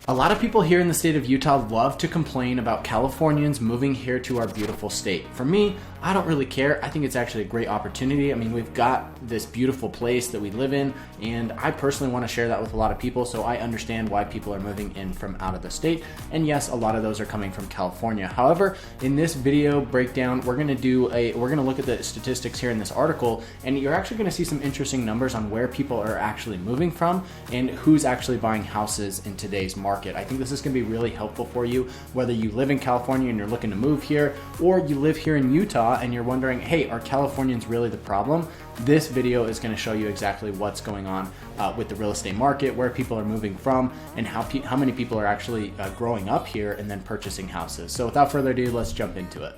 A lot of people here in the state of Utah love to complain about Californians moving here to our beautiful state. For me, I don't really care. I think it's actually a great opportunity. I mean, we've got this beautiful place that we live in, and I personally want to share that with a lot of people, so I understand why people are moving in from out of the state. And yes, a lot of those are coming from California. However, in this video breakdown, we're going to look at the statistics here in this article, and you're actually going to see some interesting numbers on where people are actually moving from and who's actually buying houses in today's market. I think this is going to be really helpful for you, whether you live in California and you're looking to move here, or you live here in Utah and you're wondering, hey, are Californians really the problem? This video is going to show you exactly what's going on with the real estate market, where people are moving from, and how many people are actually growing up here and then purchasing houses. So without further ado, let's jump into it.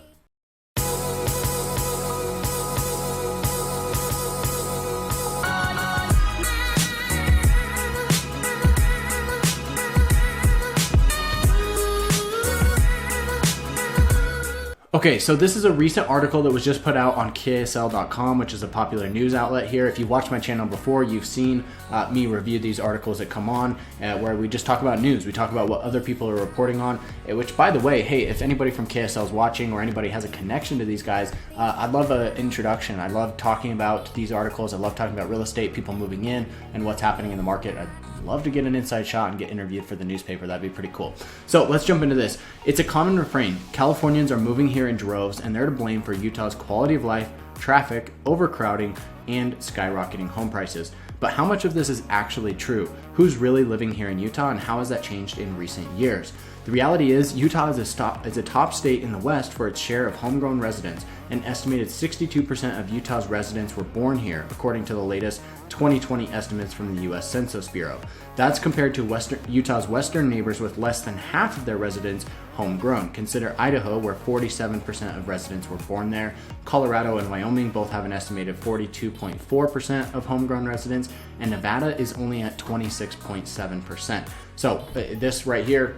Okay, so this is a recent article that was just put out on KSL.com, which is a popular news outlet here. If you've watched my channel before, you've seen me review these articles that come on where we just talk about news. We talk about what other people are reporting on, which, by the way, hey, if anybody from KSL is watching or anybody has a connection to these guys, I'd love an introduction. I love talking about these articles. I love talking about real estate, people moving in, and what's happening in the market. I'd love to get an inside shot and get interviewed for the newspaper. That'd be pretty cool. So let's jump into this. It's a common refrain. Californians are moving here in droves, and they're to blame for Utah's quality of life, traffic, overcrowding, and skyrocketing home prices. But how much of this is actually true? Who's really living here in Utah, and how has that changed in recent years? The reality is Utah is a top state in the West for its share of homegrown residents. An estimated 62% of Utah's residents were born here, according to the latest 2020 estimates from the U.S. Census Bureau. That's compared to Utah's western neighbors with less than half of their residents homegrown. Consider Idaho, where 47% of residents were born there. Colorado and Wyoming both have an estimated 42.4% of homegrown residents, and Nevada is only at 26.7%. So this right here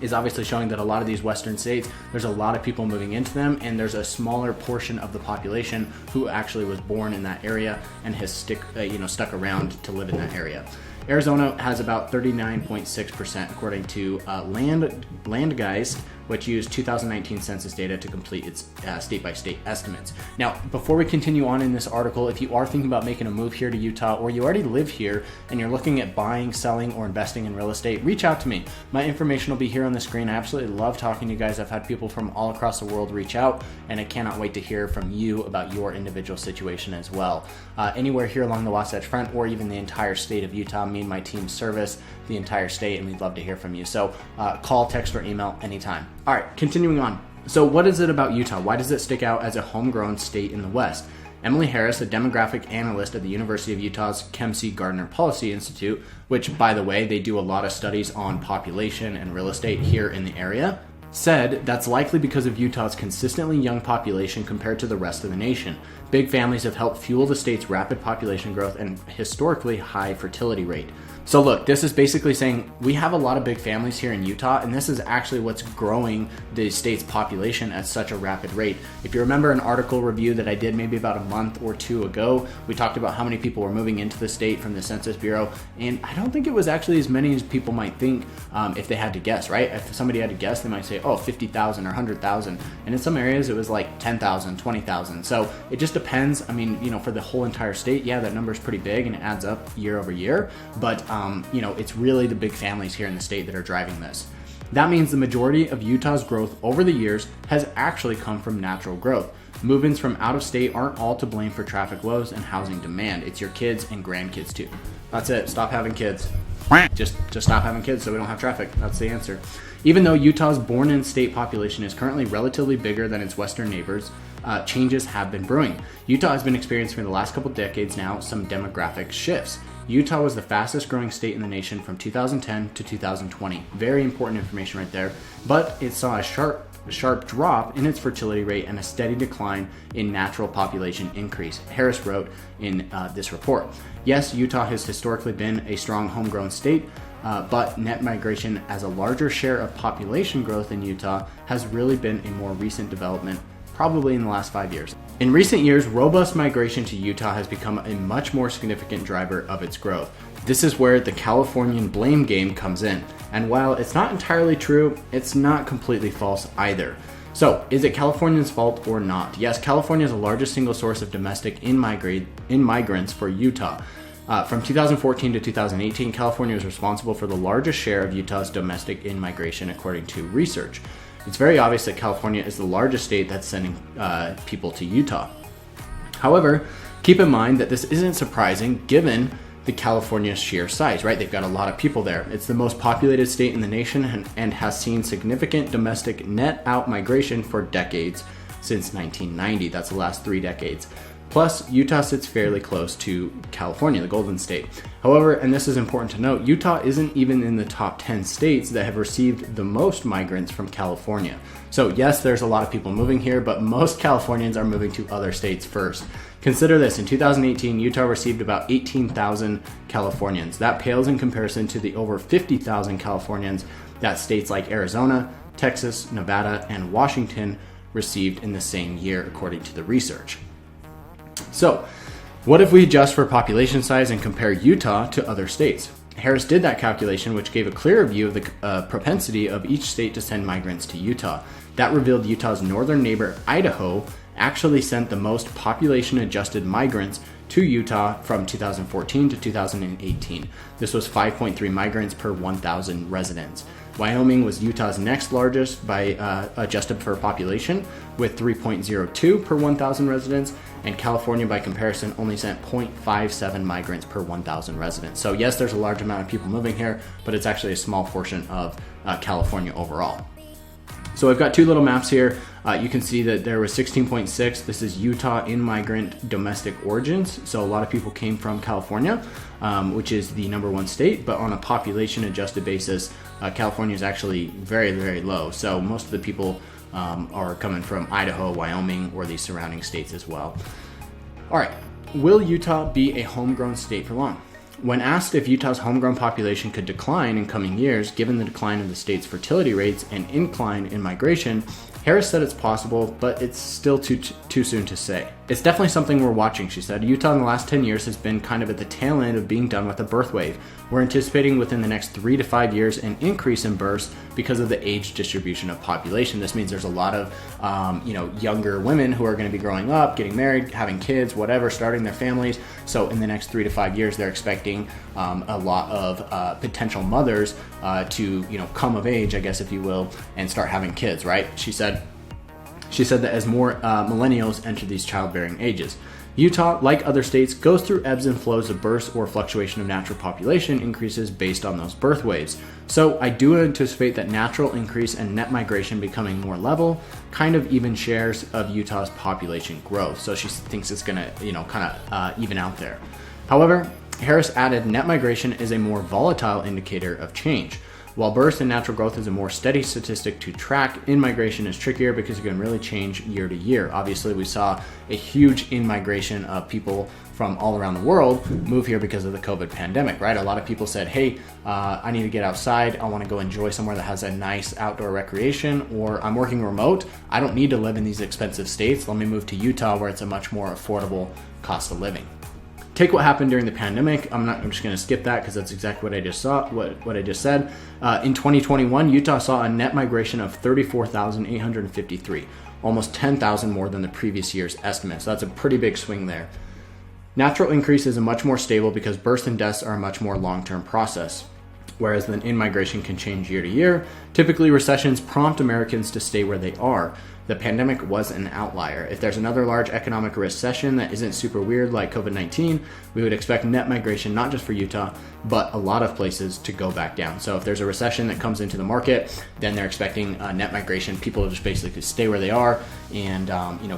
is obviously showing that a lot of these western states, there's a lot of people moving into them, and there's a smaller portion of the population who actually was born in that area and has stuck around to live in that area. Arizona has about 39.6%, according to Landgeist, which used 2019 census data to complete its state-by-state estimates. Now, before we continue on in this article, if you are thinking about making a move here to Utah, or you already live here and you're looking at buying, selling, or investing in real estate, reach out to me. My information will be here on the screen. I absolutely love talking to you guys. I've had people from all across the world reach out, and I cannot wait to hear from you about your individual situation as well. Anywhere here along the Wasatch Front, or even the entire state of Utah, me and my team service the entire state, and we'd love to hear from you. So call, text, or email anytime. All right, continuing on. So what is it about Utah? Why does it stick out as a homegrown state in the West? Emily Harris, a demographic analyst at the University of Utah's Kempsey Gardner Policy Institute, which, by the way, they do a lot of studies on population and real estate here in the area, said that's likely because of Utah's consistently young population compared to the rest of the nation. Big families have helped fuel the state's rapid population growth and historically high fertility rate. So look, this is basically saying we have a lot of big families here in Utah, and this is actually what's growing the state's population at such a rapid rate. If you remember an article review that I did maybe about a month or two ago, we talked about how many people were moving into the state from the Census Bureau, and I don't think it was actually as many as people might think if they had to guess, right? If somebody had to guess, they might say, oh, 50,000 or 100,000, and in some areas it was like 10,000, 20,000. So it just depends. I mean, for the whole entire state, yeah, that number is pretty big and it adds up year over year, but it's really the big families here in the state that are driving this. That means the majority of Utah's growth over the years has actually come from natural growth. Move-ins from out of state aren't all to blame for traffic woes and housing demand. It's your kids and grandkids too. That's it. Stop having kids. Just stop having kids so we don't have traffic. That's the answer. Even though Utah's born-in-state population is currently relatively bigger than its western neighbors, changes have been brewing. Utah has been experiencing for the last couple decades now some demographic shifts. Utah was the fastest growing state in the nation from 2010 to 2020. Very important information right there. But it saw a sharp drop in its fertility rate and a steady decline in natural population increase, Harris wrote in this report. Yes, Utah has historically been a strong homegrown state, but net migration as a larger share of population growth in Utah has really been a more recent development, probably in the last 5 years. In recent years, robust migration to Utah has become a much more significant driver of its growth. This is where the Californian blame game comes in. And while it's not entirely true, it's not completely false either. So, is it Californians' fault or not? Yes, California is the largest single source of domestic in-migrants for Utah. From 2014 to 2018, California was responsible for the largest share of Utah's domestic in-migration, according to research. It's very obvious that California is the largest state that's sending people to Utah. However, keep in mind that this isn't surprising given the California's sheer size, right? They've got a lot of people there. It's the most populated state in the nation and has seen significant domestic net out migration for decades since 1990. That's the last 3 decades. Plus, Utah sits fairly close to California, the Golden State. However, and this is important to note, Utah isn't even in the top 10 states that have received the most migrants from California. So yes, there's a lot of people moving here, but most Californians are moving to other states first. Consider this, in 2018, Utah received about 18,000 Californians. That pales in comparison to the over 50,000 Californians that states like Arizona, Texas, Nevada, and Washington received in the same year, according to the research. So, what if we adjust for population size and compare Utah to other states? Harris did that calculation, which gave a clearer view of the propensity of each state to send migrants to Utah. That revealed Utah's northern neighbor, Idaho, actually sent the most population-adjusted migrants to Utah from 2014 to 2018. This was 5.3 migrants per 1,000 residents. Wyoming was Utah's next largest by adjusted for population, with 3.02 per 1,000 residents, and California, by comparison, only sent 0.57 migrants per 1,000 residents. So yes, there's a large amount of people moving here, but it's actually a small portion of California overall. So I've got 2 little maps here. You can see that there was 16.6. This is Utah in-migrant domestic origins. So a lot of people came from California, which is the #1 state, but on a population adjusted basis, California is actually very, very low. So most of the people are coming from Idaho, Wyoming, or the surrounding states as well. All right, will Utah be a homegrown state for long? When asked if Utah's homegrown population could decline in coming years, given the decline of the state's fertility rates and incline in migration, Harris said it's possible, but it's still too soon to say. It's definitely something we're watching, she said. Utah in the last 10 years has been kind of at the tail end of being done with a birth wave. We're anticipating within the next 3 to 5 years an increase in births because of the age distribution of population. This means there's a lot of younger women who are going to be growing up, getting married, having kids, whatever, starting their families. So in the next 3 to 5 years, they're expecting a lot of potential mothers to come of age, I guess, if you will, and start having kids, right? She said that as more millennials enter these childbearing ages. Utah, like other states, goes through ebbs and flows of births or fluctuation of natural population increases based on those birth waves. So I do anticipate that natural increase and net migration becoming more level, kind of even shares of Utah's population growth. So she thinks it's gonna, even out there. However, Harris added net migration is a more volatile indicator of change. While births and natural growth is a more steady statistic to track, in-migration is trickier because it can really change year to year. Obviously, we saw a huge in-migration of people from all around the world move here because of the COVID pandemic, right? A lot of people said, hey, I need to get outside. I want to go enjoy somewhere that has a nice outdoor recreation, or I'm working remote. I don't need to live in these expensive states. Let me move to Utah where it's a much more affordable cost of living. Take what happened during the pandemic. I'm just going to skip that because that's exactly what I just saw. What I just said. In 2021, Utah saw a net migration of 34,853, almost 10,000 more than the previous year's estimate. So that's a pretty big swing there. Natural increase is a much more stable because births and deaths are a much more long-term process, whereas the in-migration can change year to year. Typically, recessions prompt Americans to stay where they are. The pandemic was an outlier. If there's another large economic recession that isn't super weird like COVID-19, we would expect net migration, not just for Utah, but a lot of places to go back down. So if there's a recession that comes into the market, then they're expecting net migration. People just basically stay where they are and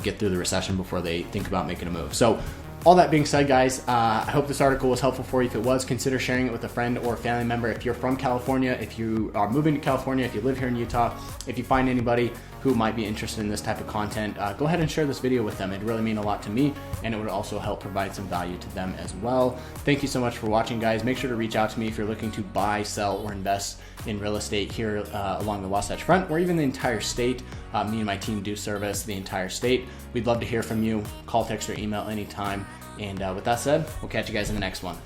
get through the recession before they think about making a move. So all that being said, guys, I hope this article was helpful for you. If it was, consider sharing it with a friend or a family member. If you're from California, if you are moving to California, if you live here in Utah, if you find anybody who might be interested in this type of content, go ahead and share this video with them. It'd really mean a lot to me, and it would also help provide some value to them as well. Thank you so much for watching, guys. Make sure to reach out to me if you're looking to buy, sell, or invest in real estate here along the Wasatch Front, or even the entire state. Me and my team do service the entire state. We'd love to hear from you. Call, text, or email anytime. And with that said, we'll catch you guys in the next one.